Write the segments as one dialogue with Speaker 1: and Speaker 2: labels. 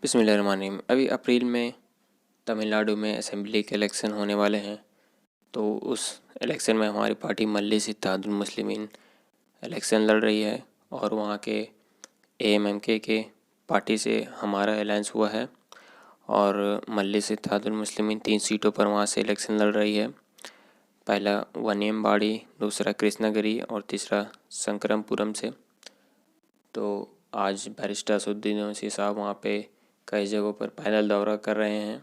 Speaker 1: बिस्मिल्लाहिर्रहमानिर्रहीम। अभी अप्रैल में तमिलनाडु में असेंबली के इलेक्शन होने वाले हैं। तो उस इलेक्शन में हमारी पार्टी मजलिस इत्तेहादुल मुस्लिमीन इलेक्शन लड़ रही है और वहाँ के एएमएमके के पार्टी से हमारा अलायंस हुआ है और मजलिस इत्तेहादुल मुस्लिमीन 3 सीटों पर वहाँ से इलेक्शन लड़ रही है। पहला वनियमबाड़ी, दूसरा कृष्णागिरी और तीसरा संकरमपुरम से। तो आज बैरिस्टर असदुद्दीन ओवैसी साहब वहाँ पे कई जगहों पर पैदल दौरा कर रहे हैं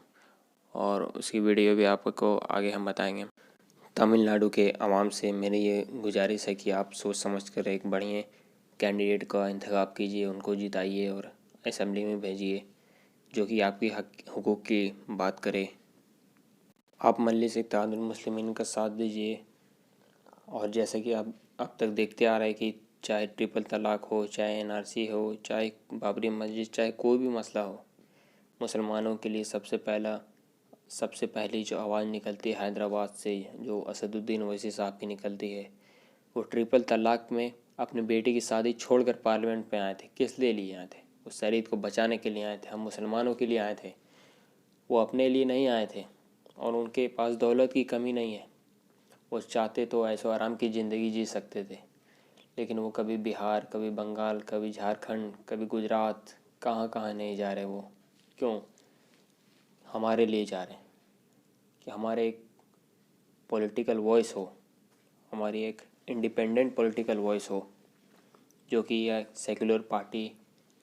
Speaker 1: और उसकी वीडियो भी आपको आगे हम बताएंगे। तमिलनाडु के आवाम से मेरी ये गुजारिश है कि आप सोच समझ कर एक बढ़िया कैंडिडेट का इंतखाब कीजिए, उनको जिताइए और असेंबली में भेजिए जो कि आपकी हुकूक की बात करे। आप मजलिस इत्तेहादुल मुस्लिमीन का साथ दीजिए। और जैसे कि आप अब तक देखते आ रहे हैं कि चाहे ट्रिपल तलाक हो, चाहे एनआरसी हो, चाहे बाबरी मस्जिद, चाहे कोई भी मसला हो, मुसलमानों के लिए सबसे पहली जो आवाज़ निकलती है हैदराबाद से, जो असदुद्दीन ओवैसी साहब की निकलती है, वो ट्रिपल तलाक में अपनी बेटी की शादी छोड़कर पार्लियामेंट में आए थे। किस लिए लिए आए थे? उस शरीयत को बचाने के लिए आए थे। हम मुसलमानों के लिए आए थे, वो अपने लिए नहीं आए थे। और उनके पास दौलत की कमी नहीं है, वो चाहते तो ऐशो आराम की ज़िंदगी जी सकते थे, लेकिन वो कभी बिहार, कभी बंगाल, कभी झारखंड, कभी गुजरात, कहाँ कहाँ नहीं जा रहे। वो क्यों? हमारे लिए जा रहे हैं कि हमारे एक पॉलिटिकल वॉइस हो, हमारी एक इंडिपेंडेंट पॉलिटिकल वॉइस हो, जो कि यह सेकुलर पार्टी,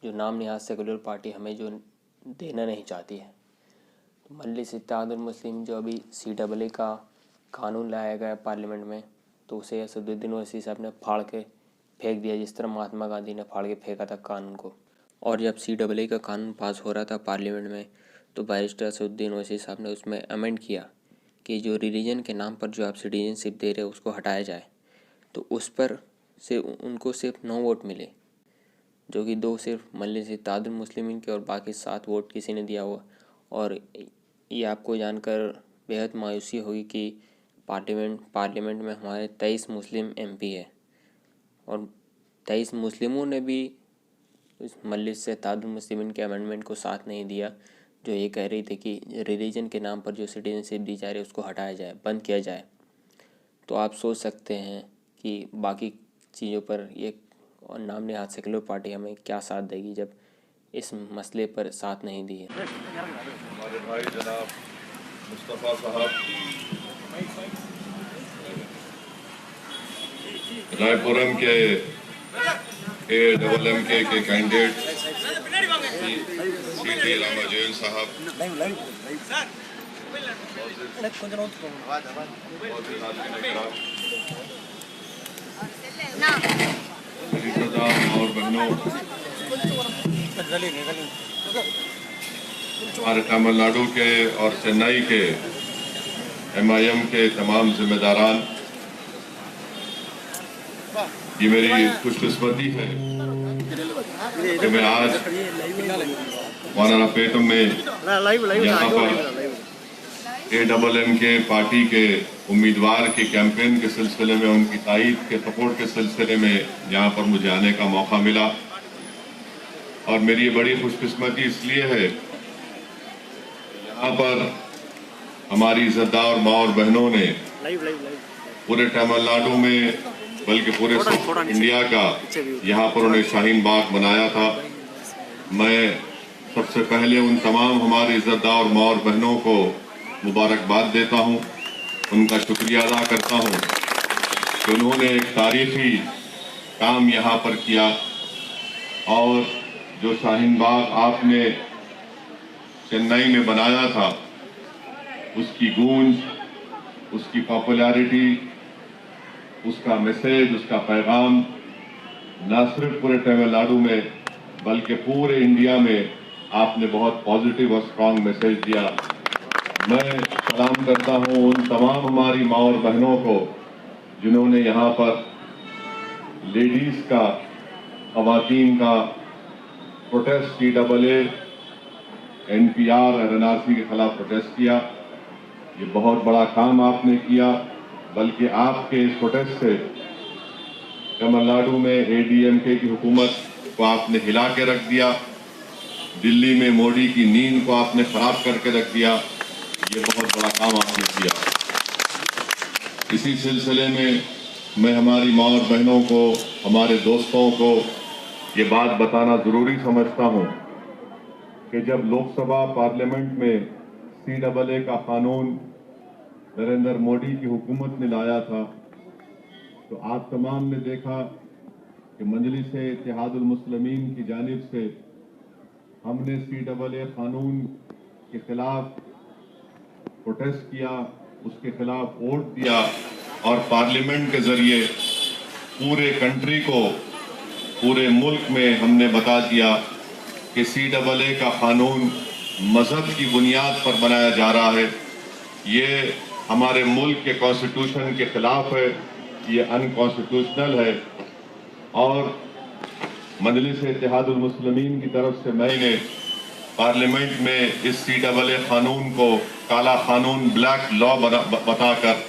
Speaker 1: जो नाम निहाद सेकुलर पार्टी हमें जो देना नहीं चाहती है। तो मजलिस इत्तेहादुल मुस्लिमीन जो अभी CAA का कानून लाया गया पार्लियामेंट में, तो उसे असदुद्दीन ओवैसी साहब ने फाड़ के फेंक दिया, जिस तरह महात्मा गांधी ने फाड़ के फेंका था कानून को। और जब CAA का कानून पास हो रहा था पार्लियामेंट में, तो बैरिस्टर असदुद्दीन ओवैसी साहब ने उसमें अमेंड किया कि जो रिलीजन के नाम पर जो आप सिटीजनशिप दे रहे हो उसको हटाया जाए। तो उस पर से उनको सिर्फ 9 वोट मिले, जो कि 2 सिर्फ मजलिस इत्तेहादुल मुस्लिमीन के और बाकी 7 वोट किसी ने दिया हुआ। और ये आपको जानकर बेहद मायूसी होगी कि पार्लियामेंट में हमारे 23 मुस्लिम MP है और 23 मुस्लिमों ने भी इस मजलिस इत्तेहादुल मुस्लिमीन के अमेंडमेंट को साथ नहीं दिया, जो ये कह रही थी कि रिलीजन के नाम पर जो सिटीजनशिप दी जा रही है उसको हटाया जाए, बंद किया जाए। तो आप सोच सकते हैं कि बाकी चीज़ों पर ये नाम निहाद सेकुलर पार्टी हमें क्या साथ देगी जब इस मसले पर साथ नहीं दिए।
Speaker 2: हमारे भाई जनाब मुस्तफ़ा साहब रायपुरम के AMMK के कैंडिडेट CT रामाजोयल साहब, और बहनों, हमारे तमिलनाडु के और चेन्नई के MIM के तमाम जिम्मेदारान, ये मेरी खुशकिस्मती है कि मैं आज वानारापेटम में यहाँ पर AMMK पार्टी के उम्मीदवार के कैंपेन के सिलसिले में, उनकी तायीद के सपोर्ट के सिलसिले में यहाँ पर मुझे आने का मौका मिला। और मेरी ये बड़ी खुशकिस्मती इसलिए है, यहाँ पर हमारी इज़्ज़तदार माँ और बहनों ने पूरे तमिलनाडु में, बल्कि पूरे इंडिया का यहाँ पर उन्हें शाहीन बाग बनाया था। मैं सबसे पहले उन तमाम हमारे इज़्ज़तदार माँ और बहनों को मुबारकबाद देता हूँ, उनका शुक्रिया अदा करता हूँ कि उन्होंने एक तारीखी काम यहाँ पर किया। और जो शाहीन बाग आपने चेन्नई में बनाया था, उसकी गूंज, उसकी पॉपुलैरिटी, उसका मैसेज, उसका पैगाम न सिर्फ पूरे तमिलनाडु में बल्कि पूरे इंडिया में आपने बहुत पॉजिटिव और स्ट्रांग मैसेज दिया। मैं सलाम करता हूं उन तमाम हमारी माँ और बहनों को जिन्होंने यहाँ पर लेडीज का, खवातीन का प्रोटेस्ट, CAA, NPR और NRC के खिलाफ प्रोटेस्ट किया। ये बहुत बड़ा काम आपने किया, बल्कि आपके इस प्रोटेस्ट से तमिलनाडु में ADMK की हुकूमत को आपने हिला के रख दिया। दिल्ली में मोदी की नींद को आपने खराब करके रख दिया। ये बहुत बड़ा काम आपने किया। इसी सिलसिले में मैं हमारी माँ और बहनों को, हमारे दोस्तों को ये बात बताना ज़रूरी समझता हूँ कि जब लोकसभा पार्लियामेंट में CAA का कानून नरेंद्र मोदी की हुकूमत ने लाया था, तो आप तमाम ने देखा कि मजलिस-ए-इत्तेहादुल मुस्लिमीन की जानिब से हमने CAA कानून के खिलाफ प्रोटेस्ट किया, उसके खिलाफ वोट दिया और पार्लियामेंट के जरिए पूरे कंट्री को, पूरे मुल्क में हमने बता दिया कि CAA का कानून मजहब की बुनियाद पर बनाया जा रहा है। ये हमारे मुल्क के कॉन्स्टिट्यूशन के खिलाफ है, ये अनकॉन्स्टिट्यूशनल है। और मजलिस-ए-इत्तेहादुल मुस्लिमीन की तरफ से मैंने पार्लियामेंट में इस CAA कानून को काला कानून, ब्लैक लॉ बताकर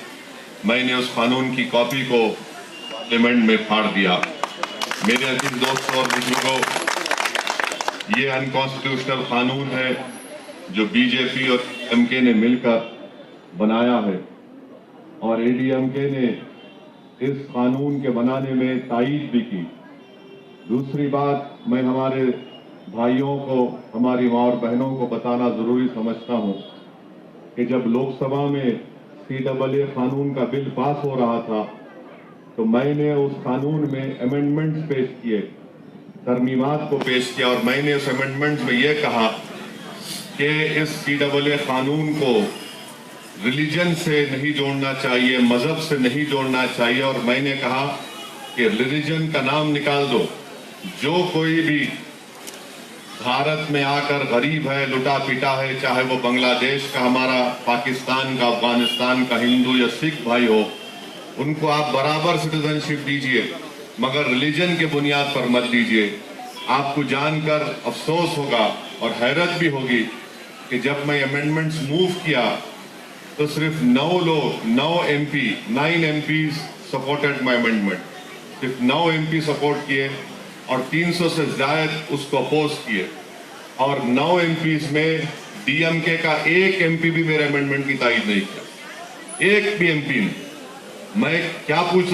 Speaker 2: मैंने उस कानून की कॉपी को पार्लियामेंट में फाड़ दिया। मेरे अजीज दोस्तों और बुजुर्गों, ये अनकॉन्स्टिट्यूशनल कानून है जो बीजेपी और ADMK ने मिलकर बनाया है और ADMK ने इस कानून के बनाने में तायीद भी की। दूसरी बात, मैं हमारे भाइयों को, हमारी माँ और बहनों को बताना जरूरी समझता हूँ कि जब लोकसभा में CAA कानून का बिल पास हो रहा था तो मैंने उस कानून में अमेंडमेंट्स पेश किए, तरमीमात को पेश किया और मैंने उस अमेंडमेंट्स में ये कहा कि इस CAA कानून को रिलीजन से नहीं जोड़ना चाहिए, मजहब से नहीं जोड़ना चाहिए। और मैंने कहा कि रिलीजन का नाम निकाल दो। जो कोई भी भारत में आकर गरीब है, लुटा पिटा है, चाहे वो बांग्लादेश का, हमारा पाकिस्तान का, अफगानिस्तान का हिंदू या सिख भाई हो, उनको आप बराबर सिटीजनशिप दीजिए, मगर रिलीजन के बुनियाद पर मत दीजिए। आपको जानकर अफसोस होगा और हैरत भी होगी कि जब मैं अमेंडमेंट्स मूव किया तो सिर्फ 9 लोग, 9 MPs सपोर्टेड माय अमेंडमेंट। सिर्फ 9 MP सपोर्ट किए और 300 से ज्यादा उसको अपोज किए। और 9 MPs में DMK का एक MP भी मेरे अमेंडमेंट की तायीद नहीं किया, एक भी MP ने। मैं क्या पूछ